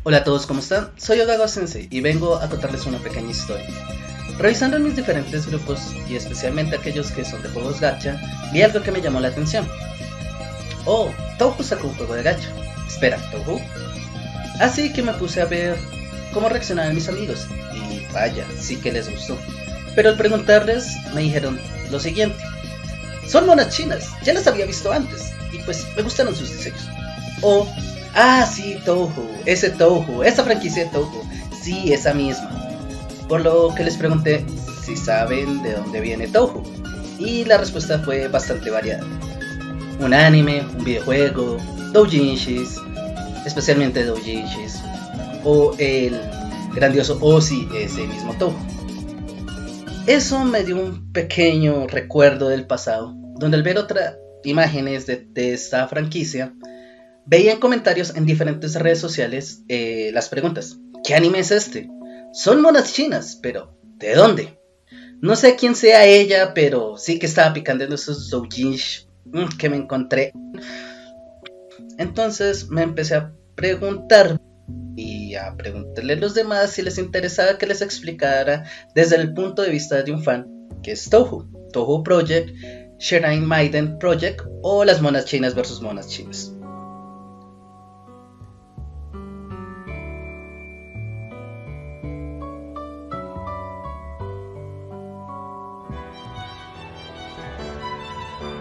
Hola a todos, ¿cómo están? Soy Ogawa Sensei y vengo a contarles una pequeña historia. Revisando en mis diferentes grupos, y especialmente aquellos que son de juegos gacha, vi algo que me llamó la atención. Oh, Touhou sacó un juego de gacha. Espera, ¿Touhou? Así que me puse a ver cómo reaccionaban mis amigos, y vaya, sí que les gustó. Pero al preguntarles, me dijeron lo siguiente: son monas chinas, ya las había visto antes, y pues me gustaron sus diseños. O, sí, Touhou, esa franquicia de Touhou, sí, esa misma. Por lo que les pregunté si saben de dónde viene Touhou, y la respuesta fue bastante variada. Un anime, un videojuego, doujinshis, especialmente doujinshis, o el grandioso sí, ese mismo Touhou. Eso me dio un pequeño recuerdo del pasado, donde al ver otras imágenes de esta franquicia, veía en comentarios en diferentes redes sociales las preguntas: ¿qué anime es este? Son monas chinas, pero ¿de dónde? No sé quién sea ella, pero sí que estaba picando en esos doujinshi que me encontré. Entonces me empecé a preguntar y a preguntarle a los demás si les interesaba que les explicara desde el punto de vista de un fan qué es Touhou Project, Shrine Maiden Project o las monas chinas versus monas chinas.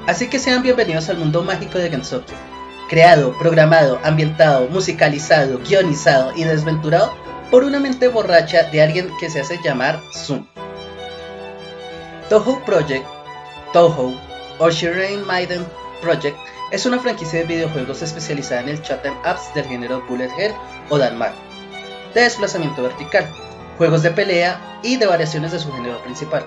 Así que sean bienvenidos al mundo mágico de Gensokyo, creado, programado, ambientado, musicalizado, guionizado y desventurado por una mente borracha de alguien que se hace llamar Sun. Touhou Project, Touhou o Shrine Maiden Project es una franquicia de videojuegos especializada en el shoot'em ups del género Bullet Hell o Danmaku, de desplazamiento vertical, juegos de pelea y de variaciones de su género principal.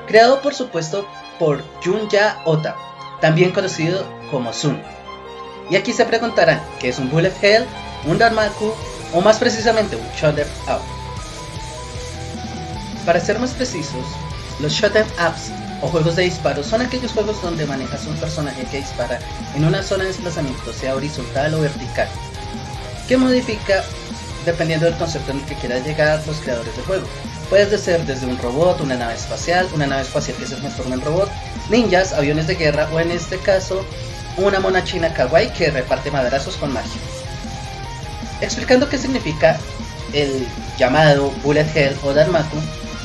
Creado por supuesto por Junya Ota, también conocido como Sun. Y aquí se preguntarán, ¿qué es un Bullet Hell, un Danmaku o más precisamente un shoot'em up? Para ser más precisos, los shoot'em ups o juegos de disparos son aquellos juegos donde manejas un personaje que dispara en una zona de desplazamiento, sea horizontal o vertical, que modifica dependiendo del concepto en el que quieran llegar los creadores del juego. Puede ser desde un robot, una nave espacial que se transforma en robot, ninjas, aviones de guerra o en este caso, una mona china kawaii que reparte madrazos con magia. Explicando qué significa el llamado Bullet Hell o Danmaku,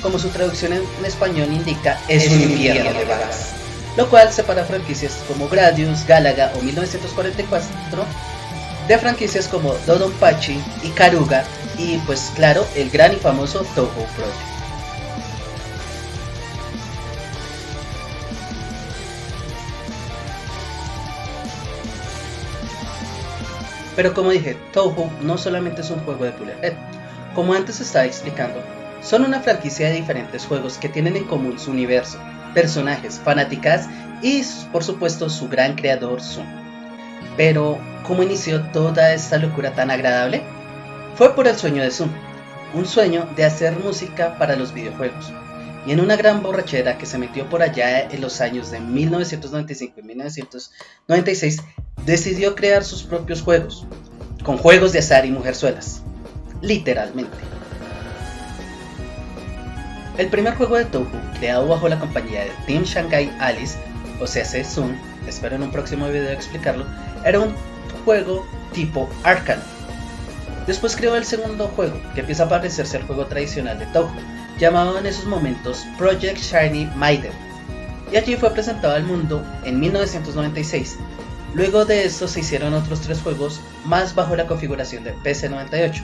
como su traducción en español indica, es un infierno de balas, lo cual separa franquicias como Gradius, Galaga o 1944 de franquicias como Dodonpachi y Karuga y pues claro, el gran y famoso Touhou Project. Pero como dije, Touhou no solamente es un juego de Bullet Hell. Como antes estaba explicando, son una franquicia de diferentes juegos que tienen en común su universo, personajes, fanáticas y por supuesto su gran creador Sun. Pero, ¿cómo inició toda esta locura tan agradable? Fue por el sueño de Sun, un sueño de hacer música para los videojuegos. Y en una gran borrachera que se metió por allá en los años de 1995 y 1996, decidió crear sus propios juegos, con juegos de azar y mujerzuelas, literalmente. El primer juego de Touhou, creado bajo la compañía de Team Shanghai Alice, o sea, Sun, espero en un próximo video explicarlo, era un juego tipo Arcane. Después creó el segundo juego, que empieza a parecerse al juego tradicional de Touhou, llamado en esos momentos Project Shrine Maiden, y allí fue presentado al mundo en 1996. Luego de esto se hicieron otros 3 juegos más bajo la configuración de PC-98,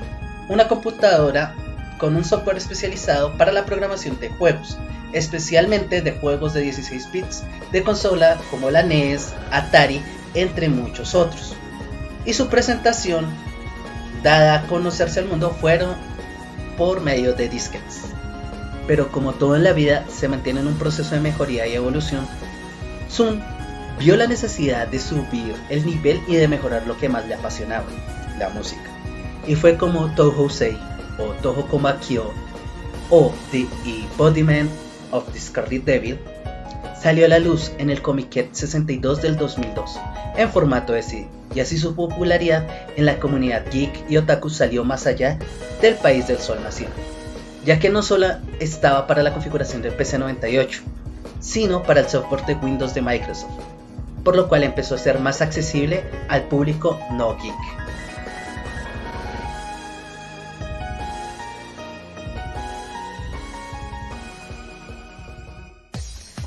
una computadora con un software especializado para la programación de juegos, especialmente de juegos de 16 bits de consola como la NES, Atari, entre muchos otros. Y su presentación, dada a conocerse al mundo, fueron por medio de disquetes. Pero como todo en la vida se mantiene en un proceso de mejoría y evolución, Sun vio la necesidad de subir el nivel y de mejorar lo que más le apasionaba, la música. Y fue como Touhousei o Touhou Komakyo o The Embodiment of the Scarlet Devil salió a la luz en el Comiket 62 del 2002 en formato de CD, y así su popularidad en la comunidad geek y otaku salió más allá del país del sol naciente, ya que no solo estaba para la configuración del PC-98, sino para el software de Windows de Microsoft, por lo cual empezó a ser más accesible al público no geek.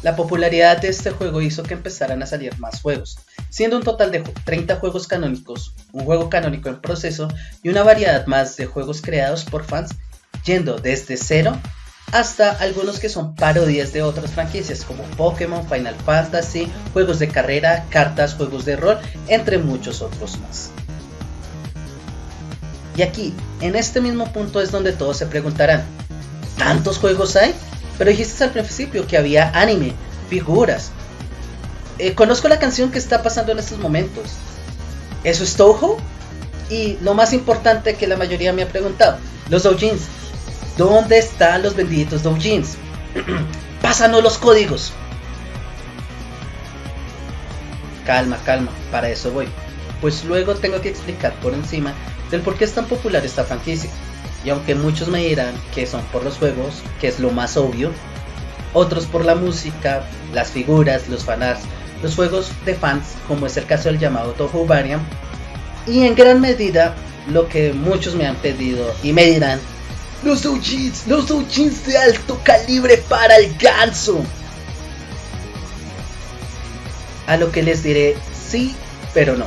La popularidad de este juego hizo que empezaran a salir más juegos, siendo un total de 30 juegos canónicos, un juego canónico en proceso y una variedad más de juegos creados por fans, yendo desde cero hasta algunos que son parodias de otras franquicias como Pokémon, Final Fantasy, juegos de carrera, cartas, juegos de rol, entre muchos otros más. Y aquí, en este mismo punto es donde todos se preguntarán, ¿tantos juegos hay? Pero dijiste al principio que había anime, figuras. Conozco la canción que está pasando en estos momentos. ¿Eso es Touhou? Y lo más importante que la mayoría me ha preguntado, los doujins. ¿Dónde están los benditos doujins? Pásanos los códigos. Calma, para eso voy. Pues luego tengo que explicar por encima del por qué es tan popular esta franquicia. Y aunque muchos me dirán que son por los juegos, que es lo más obvio, otros por la música, las figuras, los fanarts, los juegos de fans, como es el caso del llamado Touhou Variant, y en gran medida lo que muchos me han pedido y me dirán, los doujins de alto calibre para el ganso. A lo que les diré sí, pero no.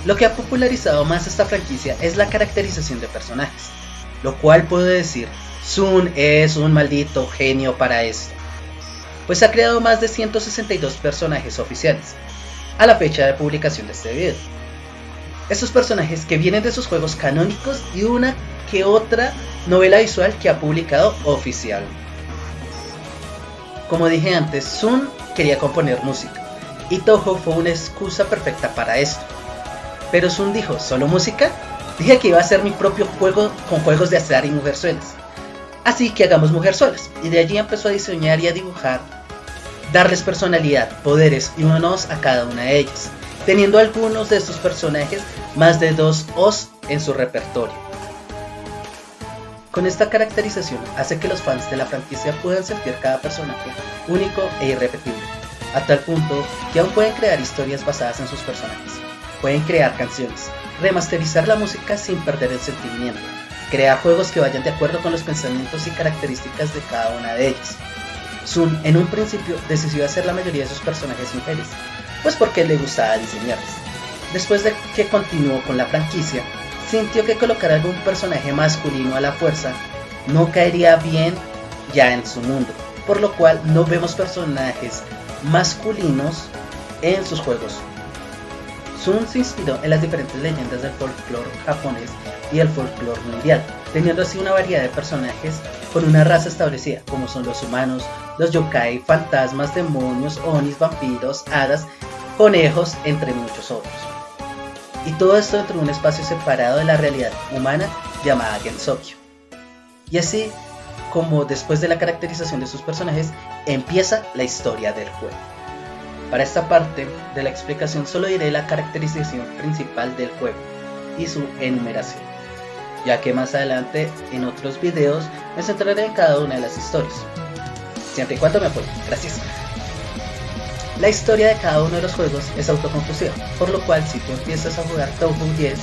Lo que ha popularizado más esta franquicia es la caracterización de personajes. Lo cual puedo decir, Sun es un maldito genio para esto, pues ha creado más de 162 personajes oficiales, a la fecha de publicación de este video. Estos personajes que vienen de sus juegos canónicos y una que otra novela visual que ha publicado oficial. Como dije antes, Sun quería componer música, y Touhou fue una excusa perfecta para esto. Pero Sun dijo, ¿solo música? Dije que iba a hacer mi propio juego con juegos de azar y mujerzuelas. Así que hagamos mujerzuelas. Y de allí empezó a diseñar y a dibujar, darles personalidad, poderes y unos a cada una de ellas, teniendo algunos de estos personajes más de 2 Os en su repertorio. Con esta caracterización hace que los fans de la franquicia puedan sentir cada personaje único e irrepetible, a tal punto que aún pueden crear historias basadas en sus personajes, pueden crear canciones, remasterizar la música sin perder el sentimiento, crear juegos que vayan de acuerdo con los pensamientos y características de cada una de ellas. Sun en un principio decidió hacer la mayoría de sus personajes mujeres, pues porque le gustaba diseñarlas. Después de que continuó con la franquicia, sintió que colocar algún personaje masculino a la fuerza no caería bien ya en su mundo, por lo cual no vemos personajes masculinos en sus juegos. Sun se inspiró en las diferentes leyendas del folclore japonés y el folclore mundial, teniendo así una variedad de personajes con una raza establecida, como son los humanos, los yokai, fantasmas, demonios, onis, vampiros, hadas, conejos, entre muchos otros. Y todo esto dentro de un espacio separado de la realidad humana llamada Gensokyo. Y así como después de la caracterización de sus personajes, empieza la historia del juego. Para esta parte de la explicación solo diré la caracterización principal del juego y su enumeración, ya que más adelante en otros videos me centraré en cada una de las historias, siempre y cuando me apoyen. Gracias. La historia de cada uno de los juegos es autoconclusiva, por lo cual si tú empiezas a jugar Touhou 10,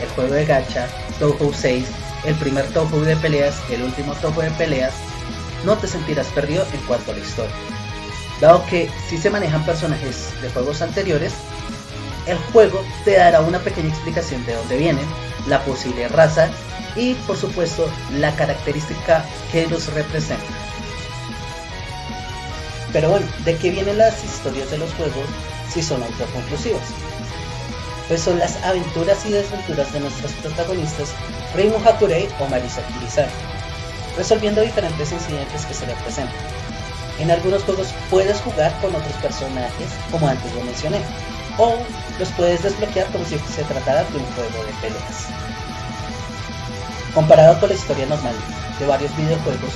el juego de gacha, Touhou 6, el primer Touhou de peleas, el último Touhou de peleas, no te sentirás perdido en cuanto a la historia, dado que si se manejan personajes de juegos anteriores, el juego te dará una pequeña explicación de dónde vienen, la posible raza y por supuesto la característica que los representa. Pero bueno, ¿de qué vienen las historias de los juegos si son autoconclusivas? Pues son las aventuras y desventuras de nuestros protagonistas Reimu Hakurei o Marisa Kirisaki, resolviendo diferentes incidentes que se le presentan. En algunos juegos puedes jugar con otros personajes, como antes lo mencioné, o los puedes desbloquear como si se tratara de un juego de peleas. Comparado con la historia normal de varios videojuegos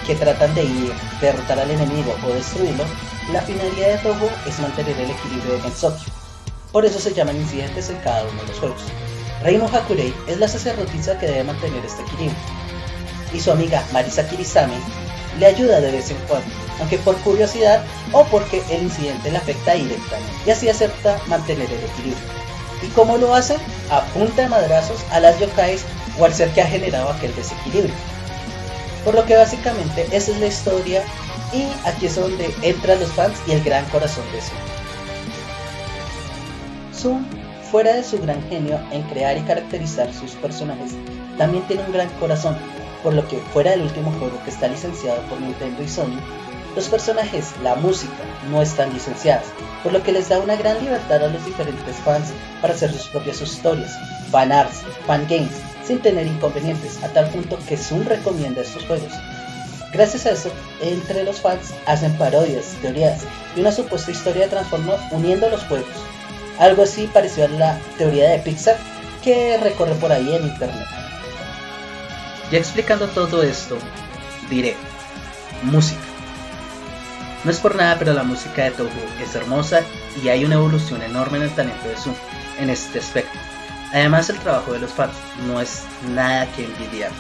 que tratan de ir, derrotar al enemigo o destruirlo, la finalidad de Touhou es mantener el equilibrio de Gensokyo, por eso se llaman incidentes en cada uno de los juegos. Reino Hakurei es la sacerdotisa que debe mantener este equilibrio, y su amiga Marisa Kirisame le ayuda de vez en cuando, aunque por curiosidad o porque el incidente le afecta directamente, y así acepta mantener el equilibrio. ¿Y cómo lo hace? A punta de madrazos a las yokais o al ser que ha generado aquel desequilibrio. Por lo que básicamente esa es la historia, y aquí es donde entran los fans y el gran corazón de Sun. Sun, fuera de su gran genio en crear y caracterizar sus personajes, también tiene un gran corazón, por lo que fuera del último juego que está licenciado por Nintendo y Sony, los personajes, la música, no están licenciadas, por lo que les da una gran libertad a los diferentes fans para hacer sus propias historias, fanarts, fangames, sin tener inconvenientes, a tal punto que Sun recomienda estos juegos. Gracias a eso, entre los fans hacen parodias, teorías y una supuesta historia de Transformers uniendo los juegos. Algo así parecido a la teoría de Pixar que recorre por ahí en internet. Ya explicando todo esto, diré, música. No es por nada, pero la música de Touhou es hermosa y hay una evolución enorme en el talento de Sun en este aspecto. Además, el trabajo de los fans no es nada que envidiarles.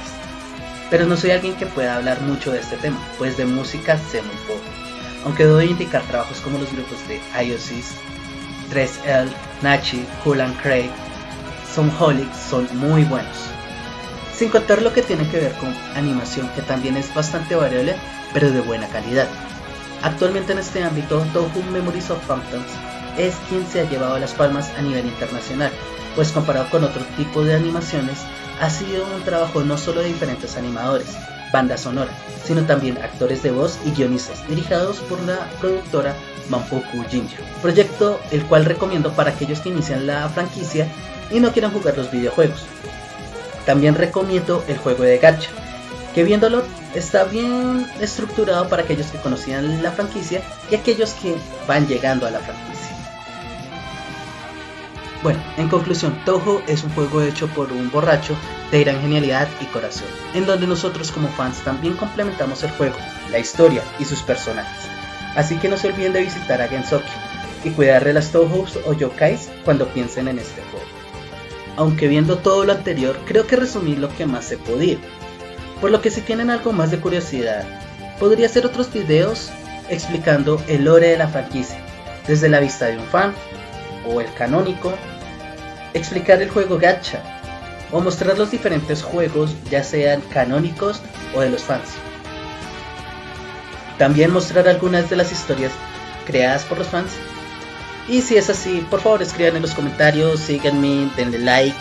Pero no soy alguien que pueda hablar mucho de este tema, pues de música sé muy poco. Aunque debo indicar trabajos como los grupos de IOSIS, 3L, Nachi, Cool and Craig, Somholic son muy buenos. Sin contar lo que tiene que ver con animación, que también es bastante variable, pero de buena calidad. Actualmente en este ámbito, Touhou Memories of Phantoms es quien se ha llevado las palmas a nivel internacional, pues comparado con otro tipo de animaciones, ha sido un trabajo no solo de diferentes animadores, banda sonora, sino también actores de voz y guionistas, dirigidos por la productora Manpoku Jinja, proyecto el cual recomiendo para aquellos que inician la franquicia y no quieran jugar los videojuegos. También recomiendo el juego de gacha, que viéndolo está bien estructurado para aquellos que conocían la franquicia y aquellos que van llegando a la franquicia. Bueno, en conclusión, Touhou es un juego hecho por un borracho de gran genialidad y corazón, en donde nosotros como fans también complementamos el juego, la historia y sus personajes. Así que no se olviden de visitar a Gensokyo y cuidar de las Touhous o yokais cuando piensen en este juego. Aunque viendo todo lo anterior, creo que resumí lo que más he podido. Por lo que si tienen algo más de curiosidad, podría hacer otros videos explicando el lore de la franquicia, desde la vista de un fan, o el canónico, explicar el juego gacha, o mostrar los diferentes juegos, ya sean canónicos o de los fans. También mostrar algunas de las historias creadas por los fans. Y si es así, por favor escriban en los comentarios, síganme, denle like.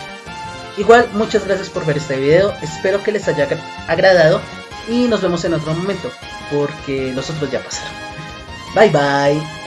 Igual, muchas gracias por ver este video, espero que les haya agradado y nos vemos en otro momento, porque los otros ya pasaron. Bye bye.